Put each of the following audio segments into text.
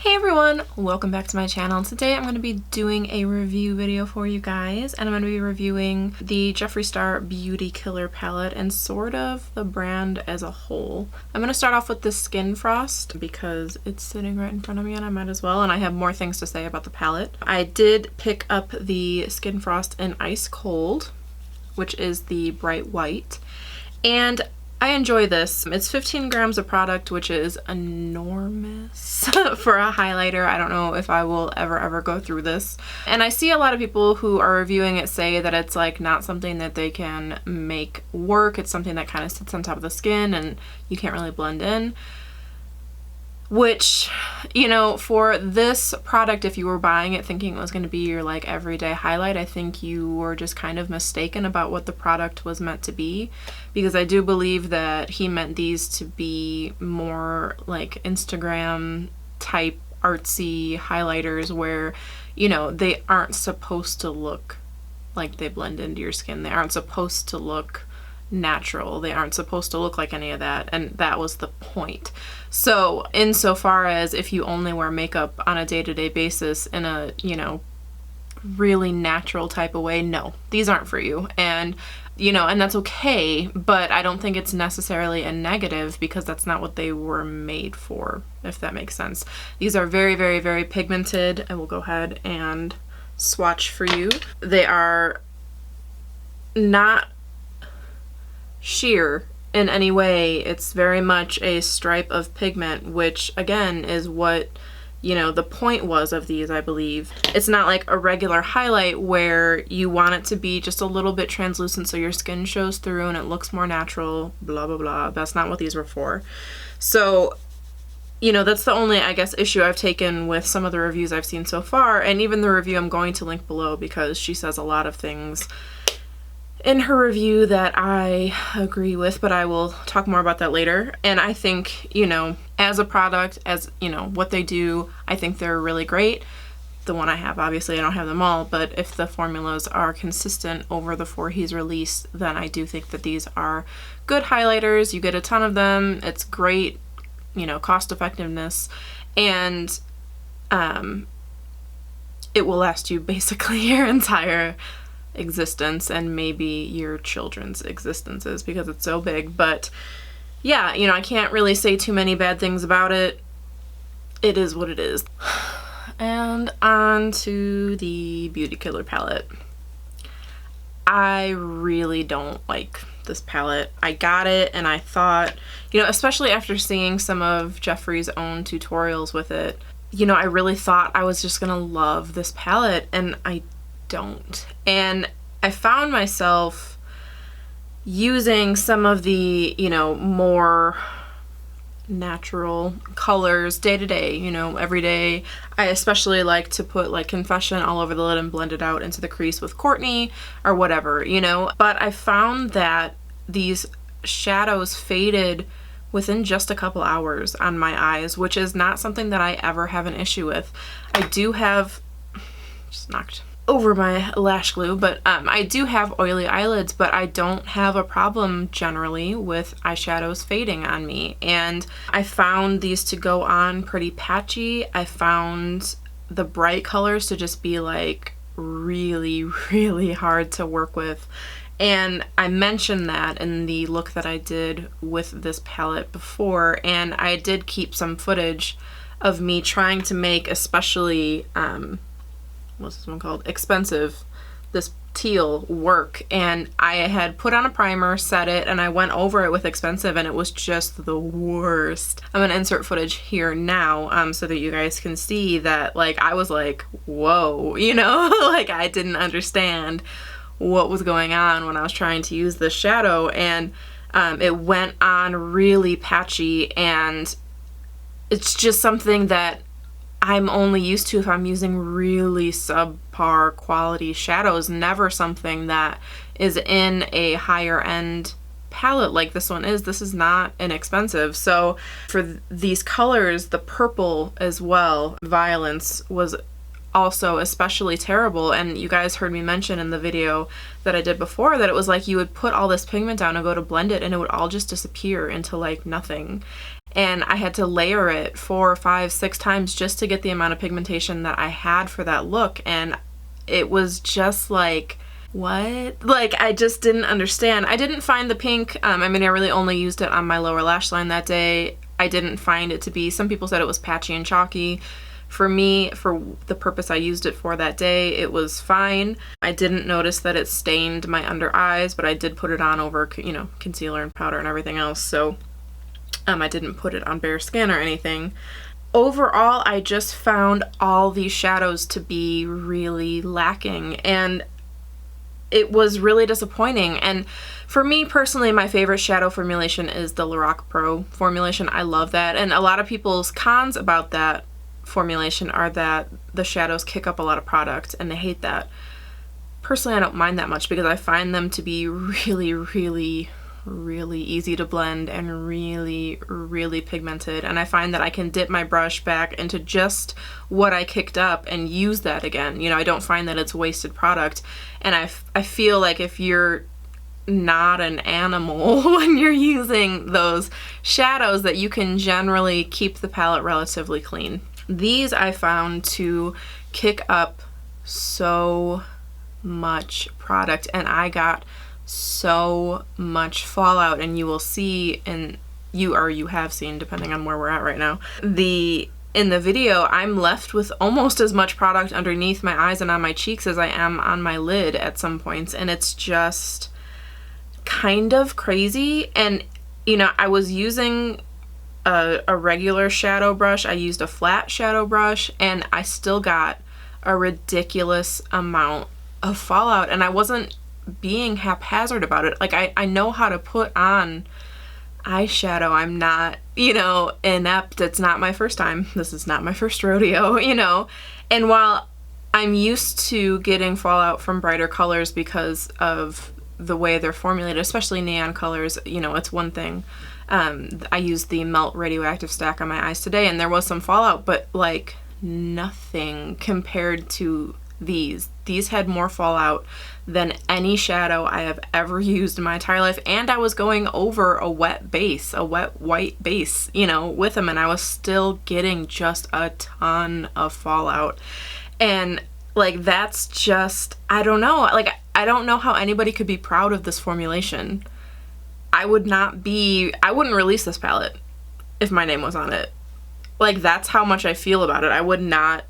Hey everyone, welcome back to my channel. Today I'm going to be doing a review video for you guys, and I'm going to be reviewing the Jeffree Star Beauty Killer palette and sort of the brand as a whole. I'm going to start off with the Skin Frost because it's sitting right in front of me and I might as well, and I have more things to say about the palette. I did pick up the Skin Frost in Ice Cold, which is the bright white, and I enjoy this. It's 15 grams of product, which is enormous for a highlighter. I don't know if I will ever go through this. And I see a lot of people who are reviewing it say that it's like not something that they can make work. It's something that kind of sits on top of the skin and you can't really blend in. Which, you know, for this product, if you were buying it thinking it was going to be your like everyday highlight, I think you were just kind of mistaken about what the product was meant to be, because I do believe that he meant these to be more like Instagram type artsy highlighters where, you know, they aren't supposed to look like they blend into your skin. They aren't supposed to look natural. They aren't supposed to look like any of that, and that was the point. So insofar as if you only wear makeup on a day-to-day basis in a, you know, really natural type of way, no, these aren't for you. And you know, and that's okay, but I don't think it's necessarily a negative because that's not what they were made for, if that makes sense. These are very pigmented. I will go ahead and swatch for you. They are not sheer in any way. It's very much a stripe of pigment, which again is what, you know, the point was of these, I believe. It's not like a regular highlight where you want it to be just a little bit translucent so your skin shows through and it looks more natural, blah blah blah. That's not what these were for. So, you know, that's the only, I guess, issue I've taken with some of the reviews I've seen so far, and even the review I'm going to link below because she says a lot of things in her review that I agree with, but I will talk more about that later. And I think, you know, as a product, as, you know, what they do, I think they're really great. The one I have, obviously, I don't have them all, but if the formulas are consistent over the 4 he's released, then I do think that these are good highlighters. You get a ton of them. It's great, you know, cost effectiveness, and it will last you basically your entire existence and maybe your children's existences because it's so big. But yeah, you know, I can't really say too many bad things about it. It is what it is. And on to the Beauty Killer palette. I really don't like this palette. I got it and I thought, you know, especially after seeing some of Jeffree's own tutorials with it, you know, I really thought I was just gonna love this palette, and I don't. And I found myself using some of the, you know, more natural colors day to day, you know, every day. I especially like to put like Confession all over the lid and blend it out into the crease with Courtney or whatever, you know. But I found that these shadows faded within just a couple hours on my eyes, which is not something that I ever have an issue with. I do have, just knocked over my lash glue, but I do have oily eyelids, but I don't have a problem generally with eyeshadows fading on me. And I found these to go on pretty patchy. I found the bright colors to just be like really hard to work with. And I mentioned that in the look that I did with this palette before, and I did keep some footage of me trying to make, especially what's this one called? Expensive, this teal work, and I had put on a primer, set it, and I went over it with Expensive, and it was just the worst. I'm gonna insert footage here now so that you guys can see that, like, I was like, whoa, you know, like I didn't understand what was going on when I was trying to use this shadow, and it went on really patchy, and it's just something that I'm only used to if I'm using really subpar quality shadows, never something that is in a higher end palette like this one is. This is not inexpensive. So for these colors, the purple as well, Violence, was also especially terrible. And you guys heard me mention in the video that I did before that it was like you would put all this pigment down and go to blend it and it would all just disappear into like nothing. and I had to layer it 4, 5, 6 times just to get the amount of pigmentation that I had for that look. And it was just like, what? Like, I just didn't understand. I didn't find the pink, I mean, I really only used it on my lower lash line that day. I didn't find it to be, some people said it was patchy and chalky. For me, for the purpose I used it for that day, it was fine. I didn't notice that it stained my under eyes, but I did put it on over, you know, concealer and powder and everything else, so I didn't put it on bare skin or anything. Overall, I just found all these shadows to be really lacking, and it was really disappointing. And for me personally, my favorite shadow formulation is the Lorac Pro formulation. I love that, and a lot of people's cons about that formulation are that the shadows kick up a lot of product, and they hate that. Personally, I don't mind that much because I find them to be really, really, really easy to blend and really, really pigmented, and I find that I can dip my brush back into just what I kicked up and use that again. You know, I don't find that it's wasted product, and I feel like if you're not an animal when you're using those shadows, that you can generally keep the palette relatively clean. These I found to kick up so much product, and I got so much fallout, and you will see, and you have seen, depending on where we're at right now, in the video, I'm left with almost as much product underneath my eyes and on my cheeks as I am on my lid at some points, and it's just kind of crazy. And you know, I was using a regular shadow brush. I used a flat shadow brush, and I still got a ridiculous amount of fallout, and I wasn't being haphazard about it. Like, I know how to put on eyeshadow. I'm not, you know, inept. It's not my first time. This is not my first rodeo, you know. And while I'm used to getting fallout from brighter colors because of the way they're formulated, especially neon colors, you know, it's one thing. I used the Melt Radioactive Stack on my eyes today, and there was some fallout, but like nothing compared to these. These had more fallout than any shadow I have ever used in my entire life, and I was going over a wet base, a wet white base, you know, with them, and I was still getting just a ton of fallout. And like, that's just, I don't know, like, I don't know how anybody could be proud of this formulation. I wouldn't release this palette if my name was on it. Like, that's how much I feel about it. I would not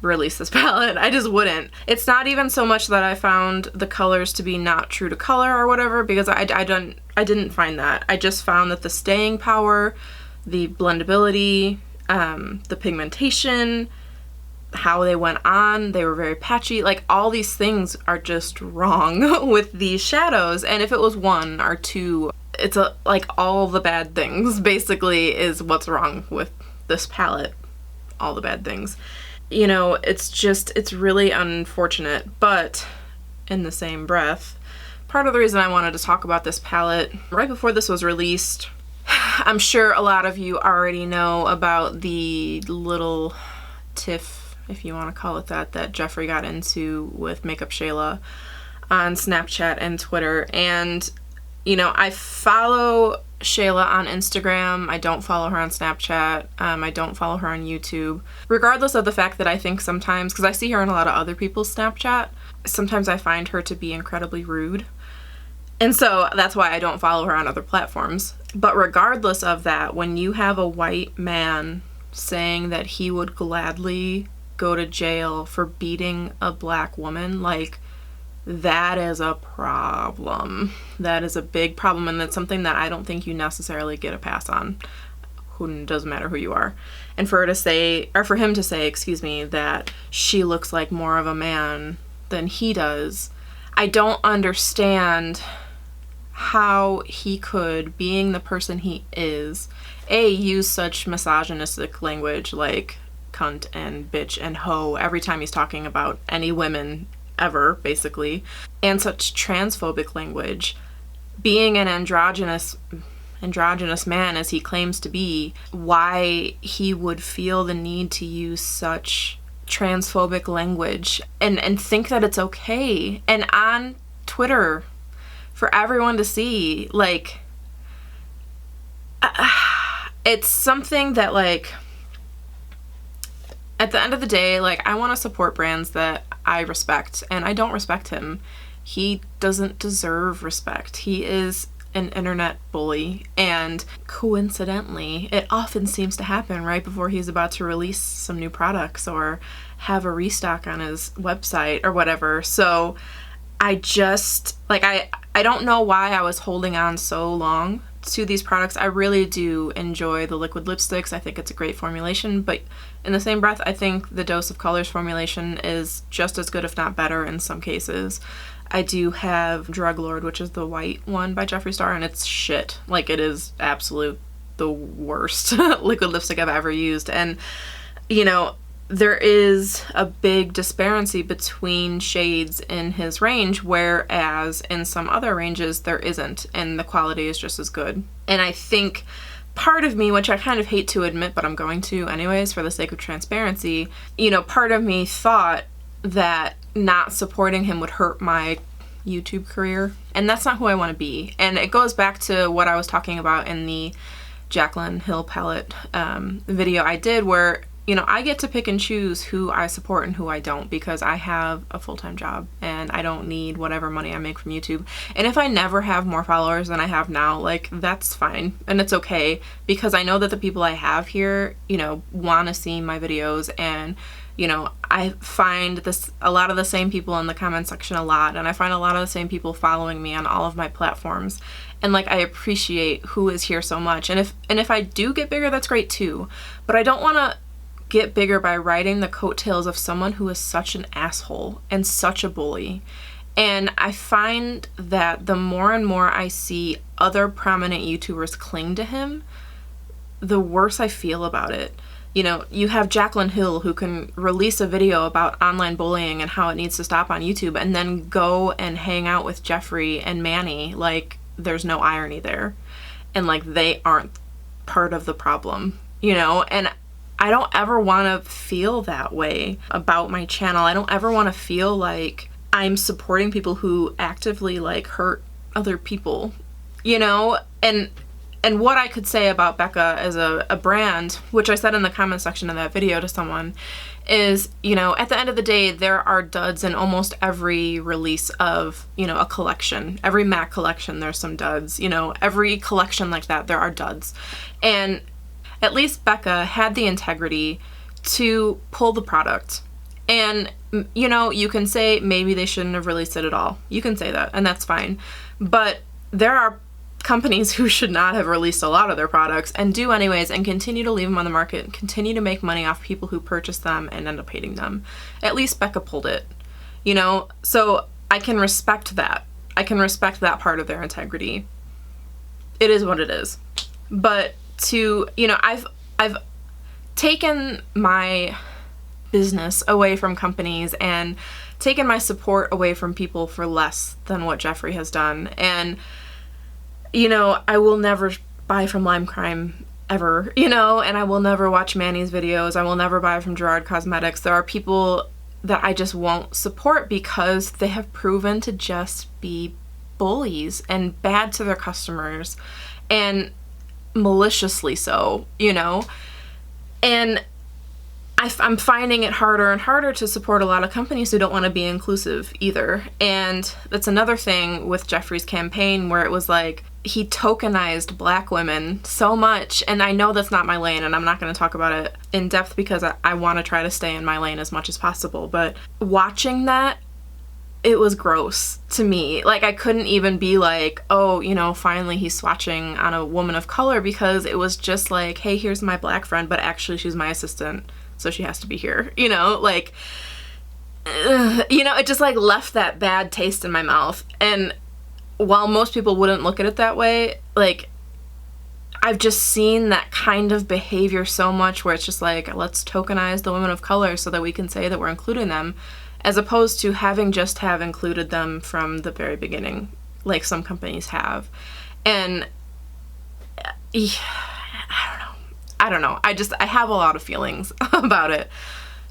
release this palette. I just wouldn't. It's not even so much that I found the colors to be not true to color or whatever, because I didn't find that. I just found that the staying power, the blendability, the pigmentation, how they went on, they were very patchy. Like, all these things are just wrong with these shadows. And if it was one or two, it's like all the bad things basically is what's wrong with this palette. All the bad things. You know, it's really unfortunate. But in the same breath, part of the reason I wanted to talk about this palette, right before this was released, I'm sure a lot of you already know about the little tiff, if you want to call it that Jeffree got into with Makeup Shayla on Snapchat and Twitter. And, you know, I follow Shayla on Instagram. I don't follow her on Snapchat. I don't follow her on YouTube. Regardless of the fact that I think sometimes, because I see her on a lot of other people's Snapchat, sometimes I find her to be incredibly rude. And so that's why I don't follow her on other platforms. But regardless of that, when you have a white man saying that he would gladly go to jail for beating a black woman, like, that is a problem. That is a big problem, and that's something that I don't think you necessarily get a pass on. Doesn't matter who you are. And for her to say, or for him to say, excuse me, that she looks like more of a man than he does, I don't understand how he could, being the person he is, use such misogynistic language like cunt and bitch and hoe every time he's talking about any women ever, basically, and such transphobic language. Being an androgynous man as he claims to be, why he would feel the need to use such transphobic language and think that it's okay, and on Twitter for everyone to see, like, it's something that, like, at the end of the day, like, I want to support brands that I respect, and I don't respect him. He doesn't deserve respect. He is an internet bully, and coincidentally, it often seems to happen right before he's about to release some new products or have a restock on his website or whatever. So I just, like, I don't know why I was holding on so long to these products. I really do enjoy the liquid lipsticks. I think it's a great formulation, but in the same breath, I think the Dose of Colors formulation is just as good, if not better, in some cases. I do have Drug Lord, which is the white one by Jeffree Star, and it's shit. Like, it is absolute the worst liquid lipstick I've ever used. And, you know, there is a big disparity between shades in his range, whereas in some other ranges there isn't, and the quality is just as good. And I think part of me, which I kind of hate to admit, but I'm going to anyways for the sake of transparency, you know, part of me thought that not supporting him would hurt my YouTube career, and that's not who I want to be. And it goes back to what I was talking about in the Jaclyn Hill palette video I did, where, you know, I get to pick and choose who I support and who I don't, because I have a full-time job and I don't need whatever money I make from YouTube. And if I never have more followers than I have now, like, that's fine and it's okay, because I know that the people I have here, you know, want to see my videos. And, you know, I find a lot of the same people in the comment section a lot, and I find a lot of the same people following me on all of my platforms. And, like, I appreciate who is here so much. And if I do get bigger, that's great too. But I don't want to get bigger by riding the coattails of someone who is such an asshole and such a bully. And I find that the more and more I see other prominent YouTubers cling to him, the worse I feel about it. You know, you have Jaclyn Hill, who can release a video about online bullying and how it needs to stop on YouTube, and then go and hang out with Jeffree and Manny like there's no irony there, and like they aren't part of the problem, you know. And I don't ever want to feel that way about my channel. I don't ever want to feel like I'm supporting people who actively, like, hurt other people, you know. And what I could say about Becca as a brand, which I said in the comment section of that video to someone, is, you know, at the end of the day, there are duds in almost every release of, you know, a collection. Every MAC collection, there's some duds. You know, every collection like that, there are duds. And at least Becca had the integrity to pull the product. And, you know, you can say maybe they shouldn't have released it at all. You can say that, and that's fine. But there are companies who should not have released a lot of their products and do anyways, and continue to leave them on the market and continue to make money off people who purchase them and end up hating them. At least Becca pulled it, you know? So I can respect that. I can respect that part of their integrity. It is what it is. But to, you know, I've taken my business away from companies and taken my support away from people for less than what Jeffree has done. And, you know, I will never buy from Lime Crime ever, you know, and I will never watch Manny's videos. I will never buy from Gerard Cosmetics. There are people that I just won't support because they have proven to just be bullies and bad to their customers, and maliciously so, you know. And I'm finding it harder and harder to support a lot of companies who don't want to be inclusive either. And that's another thing with Jeffree's campaign, where it was like he tokenized black women so much, and I know that's not my lane, and I'm not going to talk about it in depth because I want to try to stay in my lane as much as possible. But watching that, it was gross to me. Like, I couldn't even be like, oh, you know, finally he's swatching on a woman of color, because it was just like, hey, here's my black friend, but actually she's my assistant, so she has to be here, you know, like, you know, it just like left that bad taste in my mouth. And while most people wouldn't look at it that way, like, I've just seen that kind of behavior so much, where it's just like, let's tokenize the women of color so that we can say that we're including them, as opposed to having just have included them from the very beginning, like some companies have. And I don't know. I have a lot of feelings about it,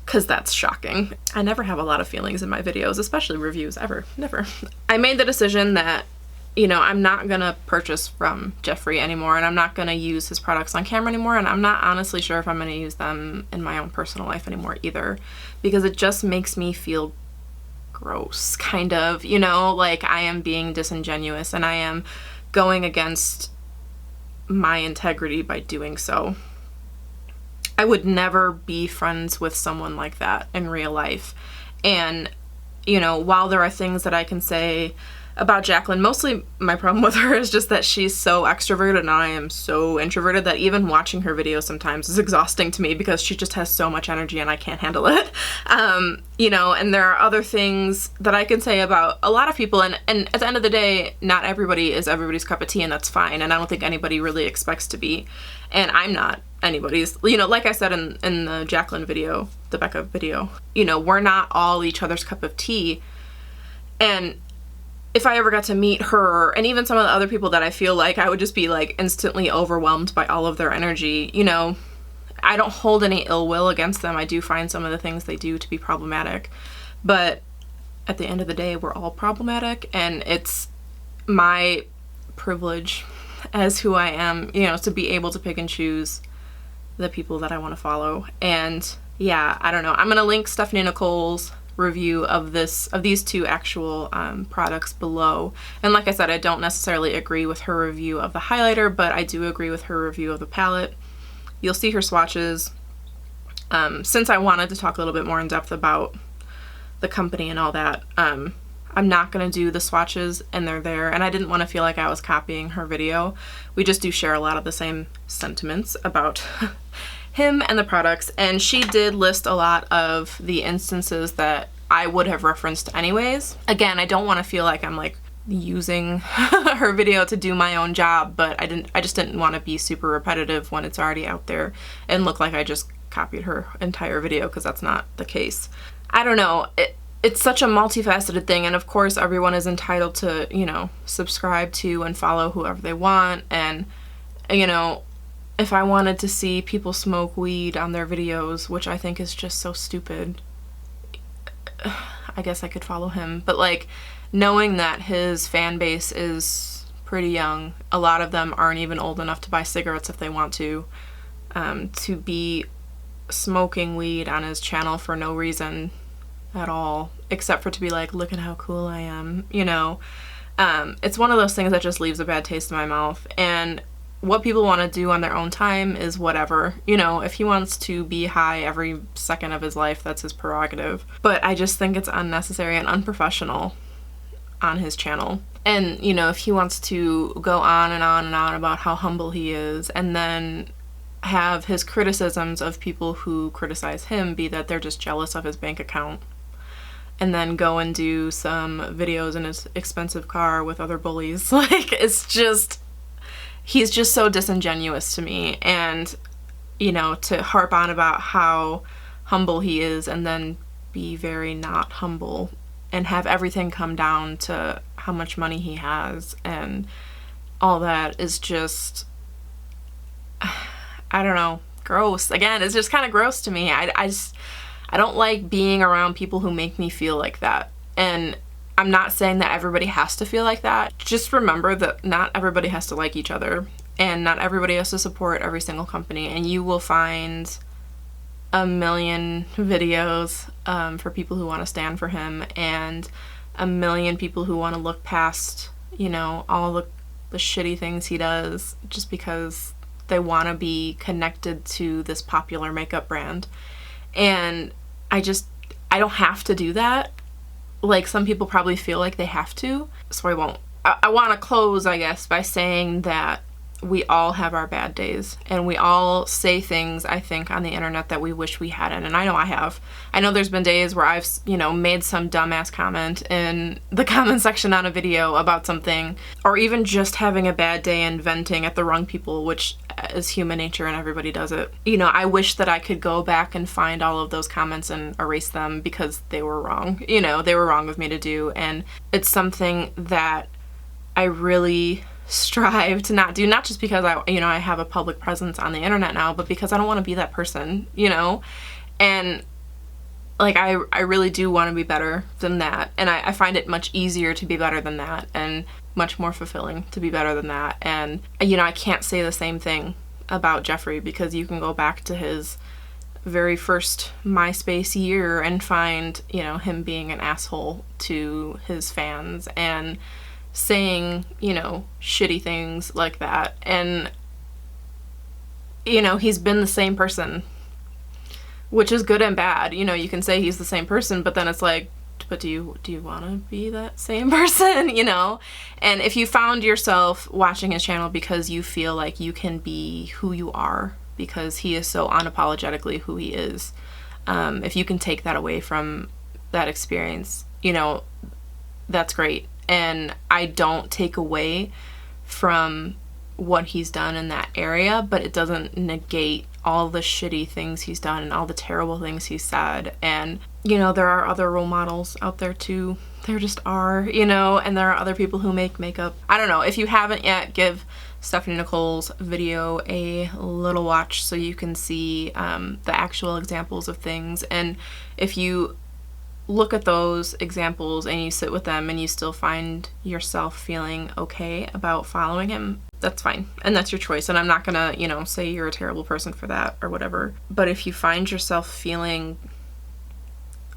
because that's shocking. I never have a lot of feelings in my videos, especially reviews, ever. Never. I made the decision that you know, I'm not gonna purchase from Jeffree anymore, and I'm not gonna use his products on camera anymore, and I'm not honestly sure if I'm gonna use them in my own personal life anymore either, because it just makes me feel gross, kind of, you know, like I am being disingenuous and I am going against my integrity by doing so. I would never be friends with someone like that in real life. And, you know, while there are things that I can say about Jacqueline, mostly my problem with her is just that she's so extroverted and I am so introverted that even watching her videos sometimes is exhausting to me because she just has so much energy and I can't handle it. You know, and there are other things that I can say about a lot of people, and at the end of the day, not everybody is everybody's cup of tea, and that's fine, and I don't think anybody really expects to be, and I'm not anybody's. You know, like I said in the Jacqueline video, the Becca video, you know, we're not all each other's cup of tea. And if I ever got to meet her, and even some of the other people that I feel like I would just be like instantly overwhelmed by all of their energy, you know, I don't hold any ill will against them. I do find some of the things they do to be problematic, but at the end of the day, we're all problematic, and it's my privilege as who I am, you know, to be able to pick and choose the people that I want to follow. And yeah, I don't know. I'm gonna link Stephanie Nicole's review of these two actual products below. And like I said, I don't necessarily agree with her review of the highlighter, but I do agree with her review of the palette. You'll see her swatches. Since I wanted to talk a little bit more in depth about the company and all that, I'm not going to do the swatches, and they're there, and I didn't want to feel like I was copying her video. We just do share a lot of the same sentiments about him and the products, and she did list a lot of the instances that I would have referenced anyways. Again, I don't want to feel like I'm like using her video to do my own job, but I just didn't want to be super repetitive when it's already out there and look like I just copied her entire video, because that's not the case. I don't know. It's such a multifaceted thing, and of course everyone is entitled to, you know, subscribe to and follow whoever they want, and, you know, if I wanted to see people smoke weed on their videos, which I think is just so stupid, I guess I could follow him. But like, knowing that his fan base is pretty young, a lot of them aren't even old enough to buy cigarettes if they want to be smoking weed on his channel for no reason at all, except for to be like, look at how cool I am, you know. It's one of those things that just leaves a bad taste in my mouth, and what people want to do on their own time is whatever. You know, if he wants to be high every second of his life, that's his prerogative. But I just think it's unnecessary and unprofessional on his channel. And, you know, if he wants to go on and on and on about how humble he is, and then have his criticisms of people who criticize him be that they're just jealous of his bank account, and then go and do some videos in his expensive car with other bullies, like, it's just, he's just so disingenuous to me. And, you know, to harp on about how humble he is and then be very not humble and have everything come down to how much money he has and all that is just, I don't know, gross. Again, it's just kind of gross to me. I don't like being around people who make me feel like that. And I'm not saying that everybody has to feel like that. Just remember that not everybody has to like each other, and not everybody has to support every single company, and you will find a million videos for people who want to stand for him, and a million people who want to look past, you know, all the shitty things he does just because they want to be connected to this popular makeup brand. And I don't have to do that. Like, some people probably feel like they have to, so I won't. I want to close, I guess, by saying that we all have our bad days, and we all say things, I think, on the internet that we wish we hadn't, and I know I have. I know there's been days where I've, you know, made some dumbass comment in the comment section on a video about something, or even just having a bad day and venting at the wrong people, which is human nature and everybody does it. You know, I wish that I could go back and find all of those comments and erase them because they were wrong. You know, they were wrong of me to do, and it's something that I really strive to not do, not just because I have a public presence on the internet now, but because I don't want to be that person, you know. And like, I really do want to be better than that, and I find it much easier to be better than that. And much more fulfilling to be better than that. And, you know, I can't say the same thing about Jeffree, because you can go back to his very first MySpace year and find, you know, him being an asshole to his fans and saying, you know, shitty things like that. And, you know, he's been the same person, which is good and bad. You know, you can say he's the same person, but then it's like, but do you want to be that same person, you know? And if you found yourself watching his channel because you feel like you can be who you are, because he is so unapologetically who he is, if you can take that away from that experience, you know, that's great. And I don't take away from what he's done in that area, but it doesn't negate all the shitty things he's done and all the terrible things he's said. And, you know, there are other role models out there too. There just are, you know, and there are other people who make makeup. I don't know. If you haven't yet, give Stephanie Nicole's video a little watch so you can see the actual examples of things. And if you look at those examples and you sit with them and you still find yourself feeling okay about following him, that's fine. And that's your choice. And I'm not gonna, you know, say you're a terrible person for that or whatever. But if you find yourself feeling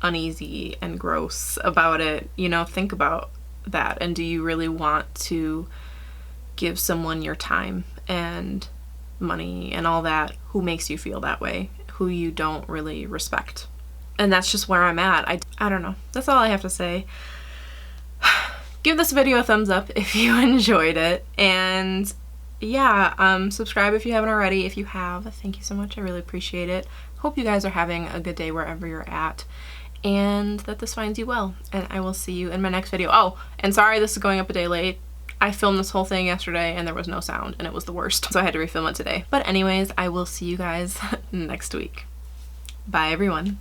uneasy and gross about it, you know, think about that. And do you really want to give someone your time and money and all that who makes you feel that way, who you don't really respect? And that's just where I'm at. I don't know. That's all I have to say. Give this video a thumbs up if you enjoyed it. And yeah, subscribe if you haven't already. If you have, thank you so much. I really appreciate it. Hope you guys are having a good day wherever you're at, and that this finds you well. And I will see you in my next video. Oh, and sorry this is going up a day late. I filmed this whole thing yesterday and there was no sound and it was the worst. So I had to refilm it today. But anyways, I will see you guys next week. Bye everyone.